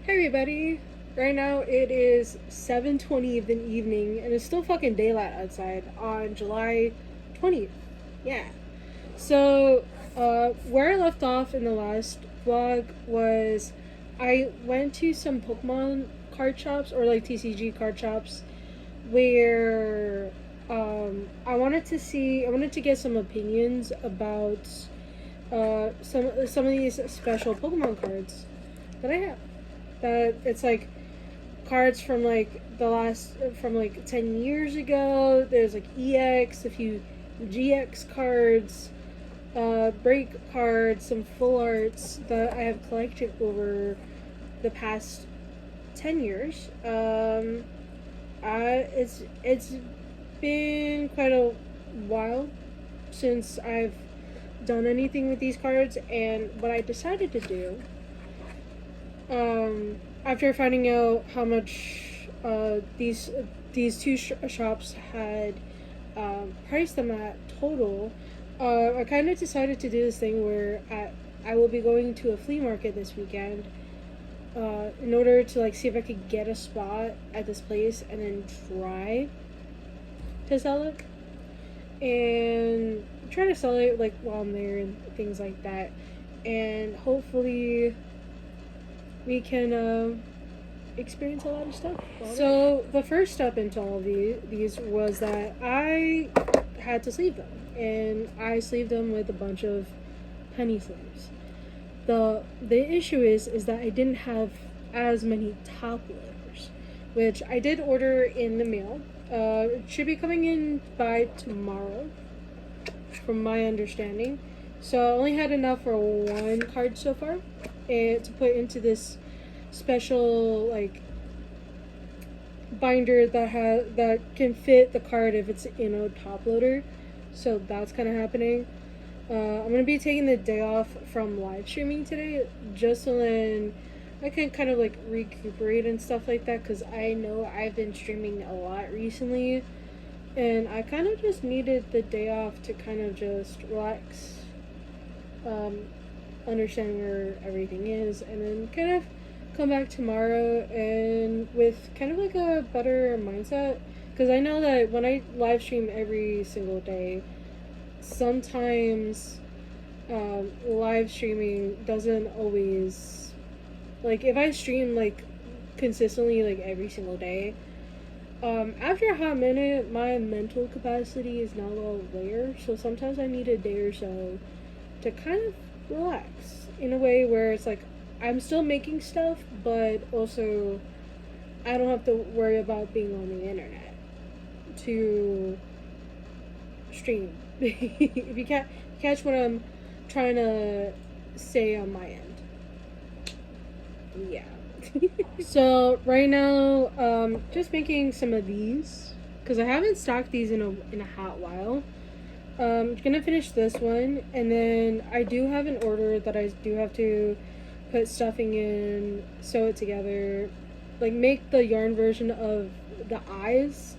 Hey everybody! Right now it is 7:20 of the evening and it's still fucking daylight outside on July 20th. Yeah. So, where I left off in the last vlog was I went to some Pokemon card shops or like TCG card shops where I wanted I wanted to get some opinions about some of these special Pokemon cards that I have. That it's like cards from like the last from like 10 years ago. There's like EX, a few GX cards, break cards, some full arts that I have collected over the past 10 years. It's been quite a while since I've done anything with these cards, and what I decided to do, after finding out how much these two shops had priced them at total, I kind of decided to do this thing where I will be going to a flea market this weekend in order to like see if I could get a spot at this place and then try to sell it and try to sell it like while I'm there and things like that, and hopefully we can experience a lot of stuff. So the first step into all of these was that I had to sleeve them, and I sleeved them with a bunch of penny sleeves. The issue is that I didn't have as many top loaders, which I did order in the mail. It should be coming in by tomorrow, from my understanding. So I only had enough for one card so far, and to put into this special like binder that can fit the card if it's in a top loader. So that's kind of happening. I'm gonna be taking the day off from live streaming today, just so then I can kind of like recuperate and stuff like that, because I know I've been streaming a lot recently, and I kind of just needed the day off to kind of just relax, understand where everything is, and then kind of come back tomorrow and with kind of like a better mindset, because I know that when I live stream every single day, sometimes live streaming doesn't always, like if I stream like consistently like every single day, after a hot minute my mental capacity is not all there, so sometimes I need a day or so to kind of relax in a way where it's like I'm still making stuff, but also I don't have to worry about being on the internet to stream. If you catch what I'm trying to say on my end. Yeah. So right now, just making some of these because I haven't stocked these in a hot while. Gonna finish this one, and then I do have an order that I do have to put stuffing in, sew it together, like make the yarn version of the eyes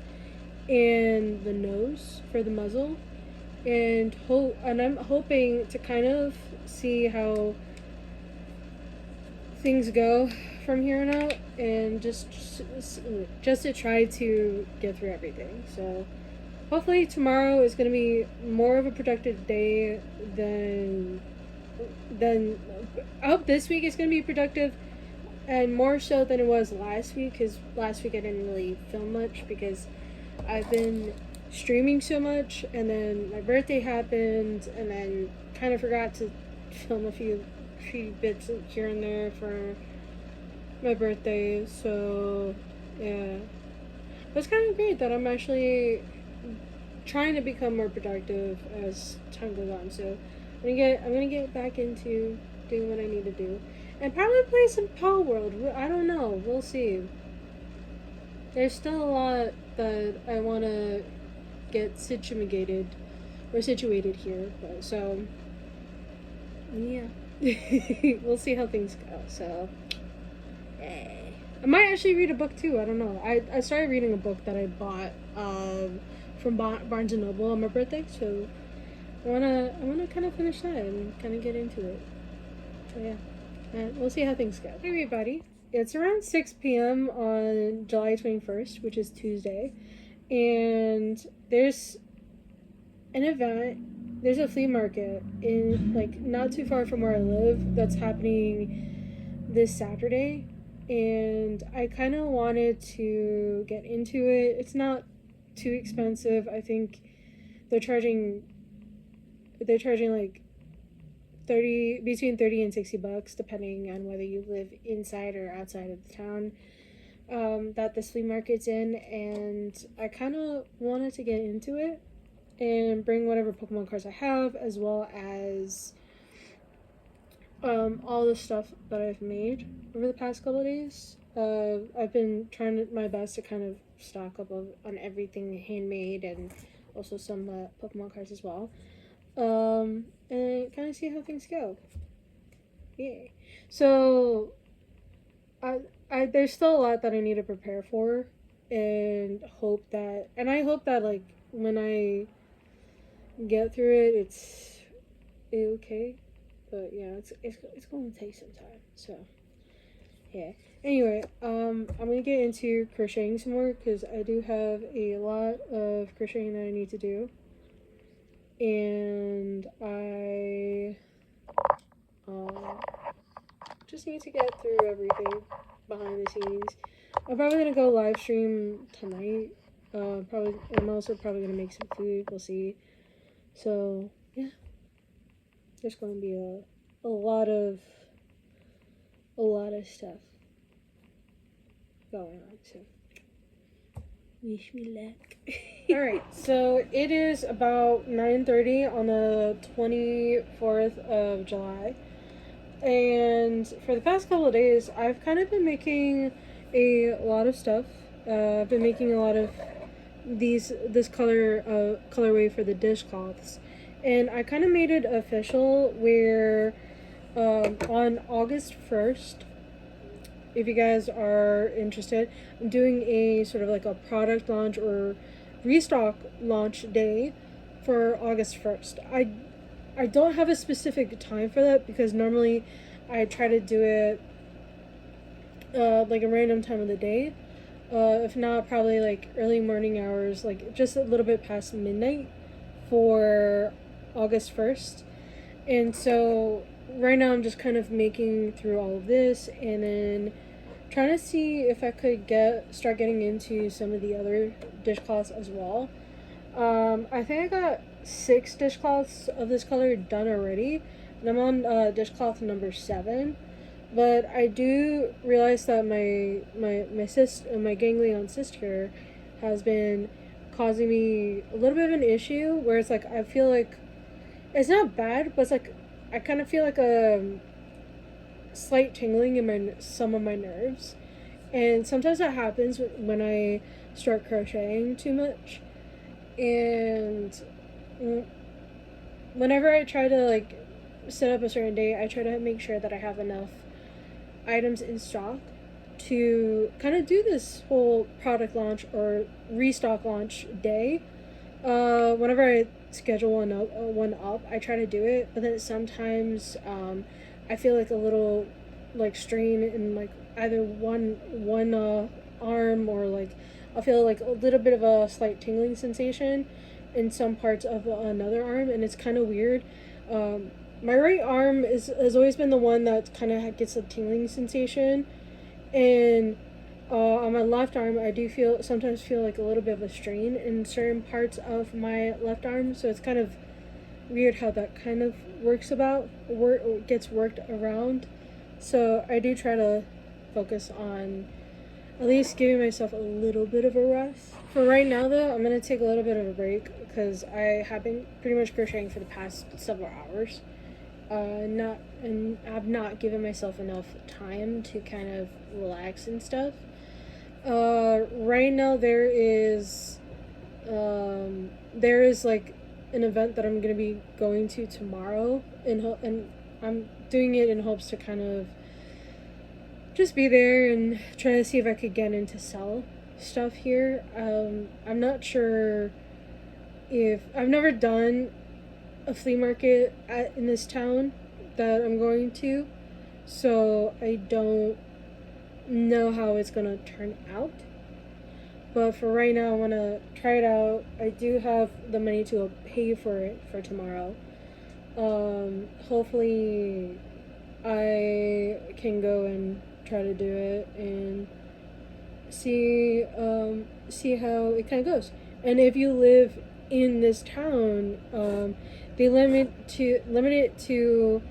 and the nose for the muzzle, and I'm hoping to kind of see how things go from here on out, and just to try to get through everything. So hopefully tomorrow is going to be more of a productive day than I hope this week is going to be productive, and more so than it was last week, because last week I didn't really film much because I've been streaming so much, and then my birthday happened, and then kind of forgot to film a few bits here and there for my birthday. So yeah, but it's kind of great that I'm actually trying to become more productive as time goes on. So I'm gonna get back into doing what I need to do, and probably play some Palworld. I don't know. We'll see. There's still a lot that I want to get situated here. But, so yeah, we'll see how things go. So I might actually read a book too. I don't know. I started reading a book that I bought from Barnes and Noble on my birthday. So I wanna kind of finish that and kind of get into it. So yeah, we'll see how things go. Hey everybody. it's around 6 p.m. on July 21st, which is Tuesday, and an event. There's a flea market in like not too far from where I live that's happening this Saturday, and I kind of wanted to get into it. It's not too expensive. I think they're charging like 30 between 30 and $60 depending on whether you live inside or outside of the town that this flea market's in, and I kind of wanted to get into it and bring whatever Pokemon cards I have, as well as all the stuff that I've made over the past couple of days. I've been trying my best to kind of stock up on everything handmade, and also some Pokemon cards as well. And kind of see how things go. Yay. So, I there's still a lot that I need to prepare for, and I hope that like when I get through it, it's okay. But yeah, it's going to take some time. So yeah. Anyway, I'm gonna get into crocheting some more because I do have a lot of crocheting that I need to do, and I just need to get through everything behind the scenes. I'm probably gonna go live stream tonight. Probably. I'm also probably gonna make some food. We'll see. So yeah, there's gonna be a lot of stuff going on. So wish me luck. All right. So it is about 9:30 on the 24th of July. And for the past couple of days, I've kind of been making a lot of stuff. I've been making a lot of this colorway for the dishcloths, and I kind of made it official where on August 1st, if you guys are interested, I'm doing a sort of like a product launch or restock launch day for August 1st. I don't have a specific time for that because normally I try to do it like a random time of the day. If not, probably like early morning hours, like just a little bit past midnight for August 1st. And so right now I'm just kind of making through all of this and then trying to see if I could start getting into some of the other dishcloths as well. I think I got 6 dishcloths of this color done already, and I'm on dishcloth number 7. But I do realize that my ganglion sister has been causing me a little bit of an issue where it's like I feel like it's not bad, but it's like I kind of feel like a slight tingling in some of my nerves, and sometimes that happens when I start crocheting too much. And whenever I try to like set up a certain day, I try to make sure that I have enough items in stock to kind of do this whole product launch or restock launch day. Whenever I schedule one up, I try to do it, but then sometimes I feel like a little like strain in like either one arm, or like I'll feel like a little bit of a slight tingling sensation in some parts of another arm, and it's kind of weird. My right arm has always been the one that kind of gets a tingling sensation, and on my left arm, I do sometimes feel like a little bit of a strain in certain parts of my left arm. So it's kind of weird how that kind of gets worked around. So I do try to focus on at least giving myself a little bit of a rest. For right now, though, I'm gonna take a little bit of a break because I have been pretty much crocheting for the past several hours. I've not given myself enough time to kind of relax and stuff. Right now there is like an event that I'm gonna be going to tomorrow, and I'm doing it in hopes to kind of just be there and try to see if I could get into sell stuff here. I'm not sure if I've never done a flea market in this town that I'm going to, so I don't know how it's gonna turn out. But for right now, I want to try it out. I do have the money to pay for it for tomorrow. Hopefully, I can go and try to do it and see how it kind of goes. And if you live in this town, they limit it to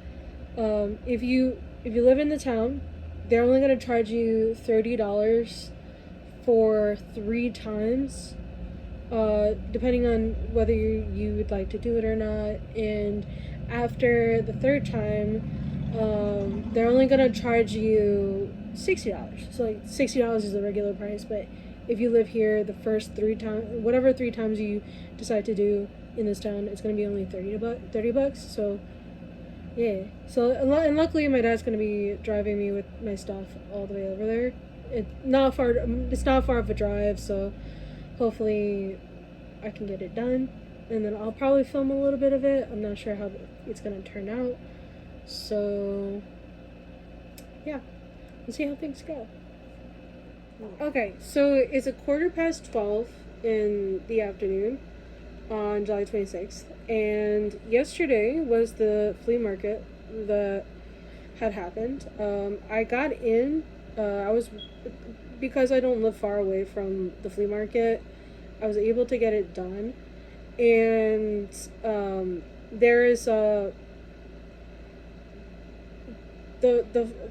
if you live in the town, they're only gonna charge you $30 for 3 times, depending on whether you would like to do it or not. And after the third time, they're only gonna charge you $60. So like $60 is the regular price, but if you live here the first 3 times, whatever 3 times you decide to do in this town, it's gonna be only 30 bucks. So yeah. So and luckily my dad's gonna be driving me with my stuff all the way over there. It's not far of a drive, so hopefully I can get it done, and then I'll probably film a little bit of it. I'm not sure how it's gonna turn out, so yeah, we'll see how things go. Okay, so it's 12:15 in the afternoon on July 26th, and yesterday was the flea market that had happened. I got in. Because I don't live far away from the flea market, I was able to get it done, and there is the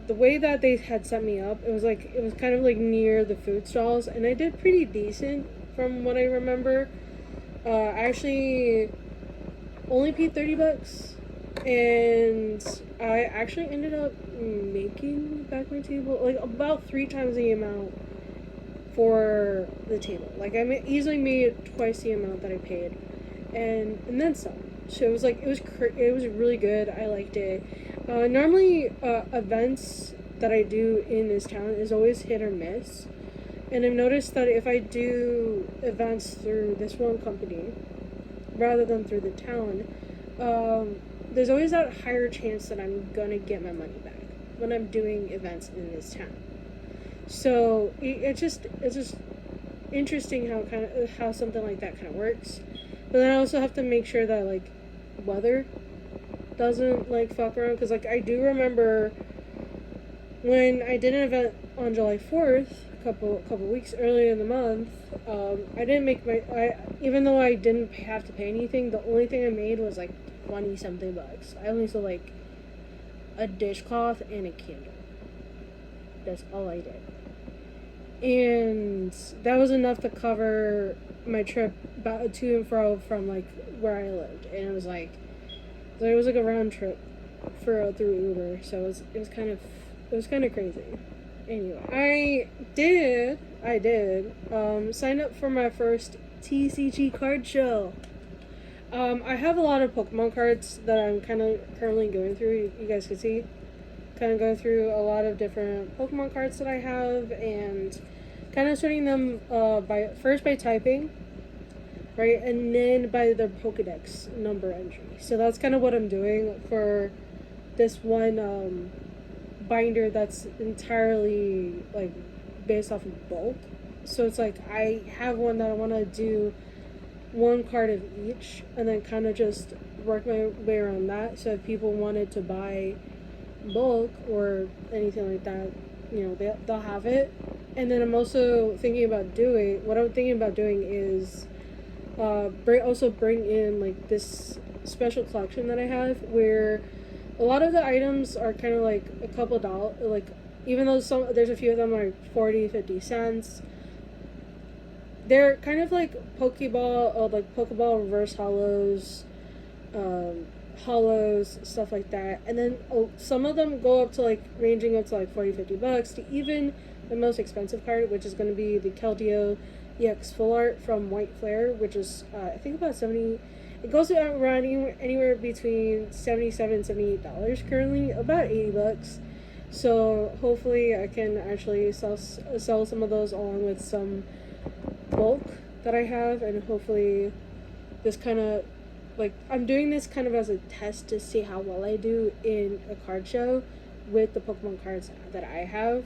way that they had set me up. It was kind of like near the food stalls, and I did pretty decent from what I remember. I actually only paid $30, and I actually ended up making back my table like about 3 times the amount for the table. Like I easily made twice the amount that I paid, and then some. So it was like it was really good. I liked it. Normally, events that I do in this town is always hit or miss, and I've noticed that if I do events through this one company rather than through the town, there's always that higher chance that I'm gonna get my money back when I'm doing events in this town. So it's just interesting how something like that kind of works. But then I also have to make sure that like weather doesn't like fuck around, because like I do remember when I did an event on July 4th, a couple weeks earlier in the month. I didn't make even though I didn't have to pay anything, the only thing I made was like 20 something bucks. I only sold like a dishcloth and a candle. That's all I did. And that was enough to cover my trip back to and fro from like where I lived. And it was like a round trip through Uber. So it was kind of crazy. Anyway, I did sign up for my first TCG card show. I have a lot of Pokemon cards that I'm kind of currently going through. You guys can see, kind of going through a lot of different Pokemon cards that I have, and kind of sorting them by typing, right, and then by their Pokedex number entry. So that's kind of what I'm doing for this one binder that's entirely like based off of bulk. So it's like I have one that I want to do one card of each, and then kind of just work my way around that. So if people wanted to buy bulk or anything like that, they'll have it. And then I'm also thinking about doing is bring in like this special collection that I have, where a lot of the items are kind of like a couple dollars, like even though there's a few of them are 40-50 cents. They're kind of like Pokeball reverse hollows, hollows, stuff like that. And then some of them go up to like ranging up to like 40-50 bucks, to even the most expensive card, which is going to be the Keldeo EX Full Art from White Flare, which is I think about 70. It goes around anywhere between $77 and $78 currently, about 80 bucks. So hopefully I can actually sell some of those along with some bulk that I have, and hopefully this kind of like, I'm doing this kind of as a test to see how well I do in a card show with the Pokemon cards that I have.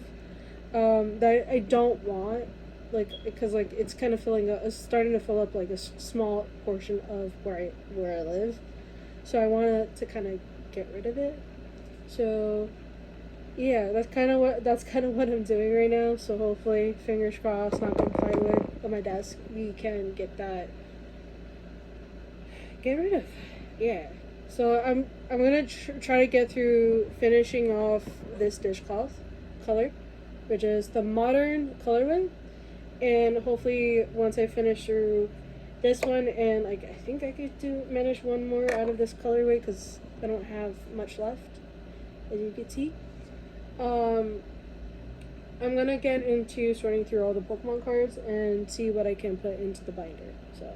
that I don't want, like, because like it's kind of it's starting to fill up like a small portion of where I live, so I want to kind of get rid of it. So yeah, that's kind of what I'm doing right now. So hopefully, fingers crossed, knock on plywood on my desk, we can get rid of. Yeah. So I'm gonna try to get through finishing off this dishcloth color, which is the modern colorway, and hopefully once I finish through this one, and like I think I could manage one more out of this colorway because I don't have much left, as you can see. I'm gonna get into sorting through all the Pokemon cards and see what I can put into the binder. So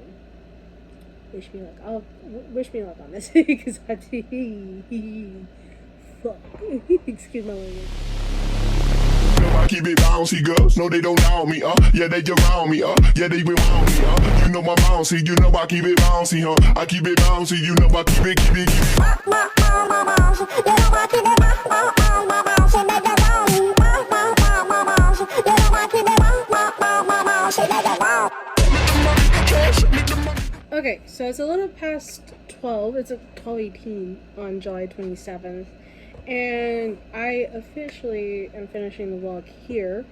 wish me luck. Wish me luck on this because I fuck. Excuse my language. I keep it bouncy, girls. No, they don't know me, yeah, they around me, yeah, they be around me, you know my bouncy, you know I keep it bouncy, I keep it bouncy, you know I keep it. You know I keep it Okay, so it's a little past 12. It's at 12:18 on July 27th. And I officially am finishing the vlog here.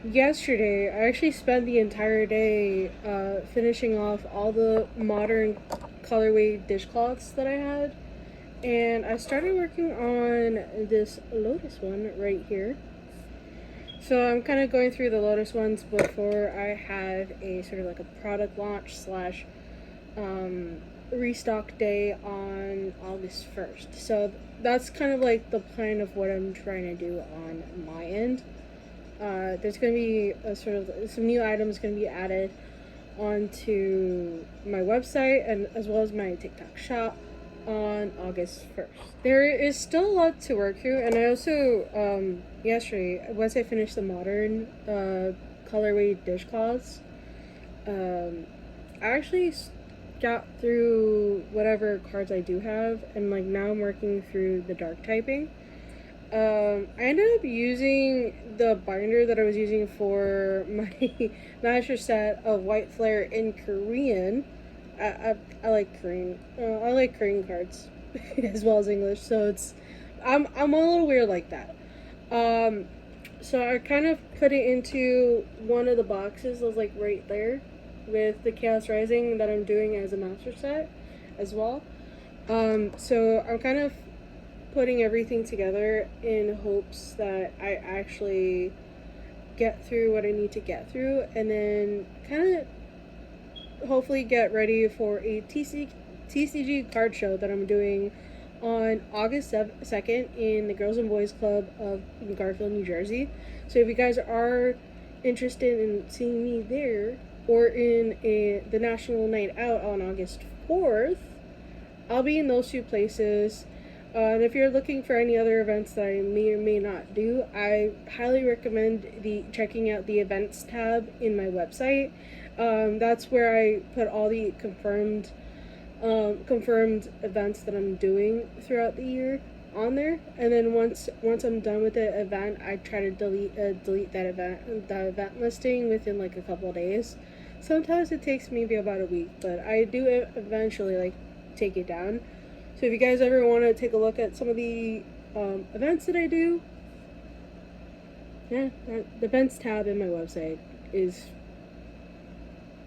Yesterday, I actually spent the entire day finishing off all the modern colorway dishcloths that I had. And I started working on this Lotus one right here. So I'm kind of going through the Lotus ones before I have a sort of like a product launch slash restock day on August 1st. So that's kind of like the plan of what I'm trying to do on my end. There's going to be a sort of some new items going to be added onto my website and as well as my TikTok shop on August 1st. There is still a lot to work through, and I also yesterday, once I finished the modern colorway dishcloths, I actually got through whatever cards I do have, and like now I'm working through the dark typing. I ended up using the binder that I was using for my master set of White Flare in Korean. I like Korean. I like Korean cards as well as English, so I'm a little weird like that. So I kind of put it into one of the boxes that was like right there with the Chaos Rising that I'm doing as a master set as well. So I'm kind of putting everything together in hopes that I actually get through what I need to get through, and then kind of hopefully get ready for a TCG card show that I'm doing on August 2nd in the Girls and Boys Club of Garfield, New Jersey. So if you guys are interested in seeing me there or in the National Night Out on August 4th, I'll be in those two places. And if you're looking for any other events that I may or may not do, I highly recommend checking out the events tab in my website. That's where I put all the confirmed events that I'm doing throughout the year on there. And then once I'm done with the event, I try to delete that event listing within like a couple of days. Sometimes it takes maybe about a week, but I do eventually like take it down. So if you guys ever want to take a look at some of the events that I do, yeah, the events tab in my website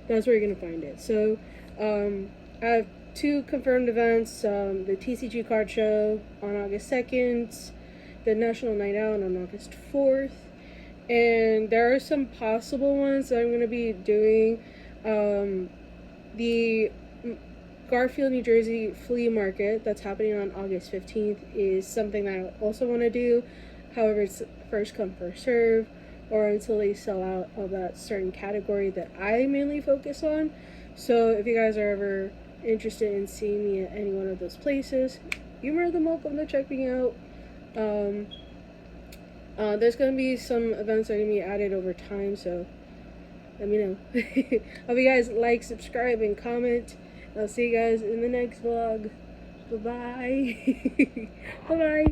that's where you're going to find it. So I have 2 confirmed events, the TCG card show on August 2nd, the National Night Out on August 4th, and there are some possible ones that I'm going to be doing. The Garfield, New Jersey flea market that's happening on August 15th is something that I also want to do. However, it's first come, first serve, or until they sell out of that certain category that I mainly focus on. So if you guys are ever interested in seeing me at any one of those places, you're more than welcome to check me out. There's going to be some events that are going to be added over time, so let me know. Hope you guys like, subscribe, and comment. I'll see you guys in the next vlog. Bye-bye. Bye-bye.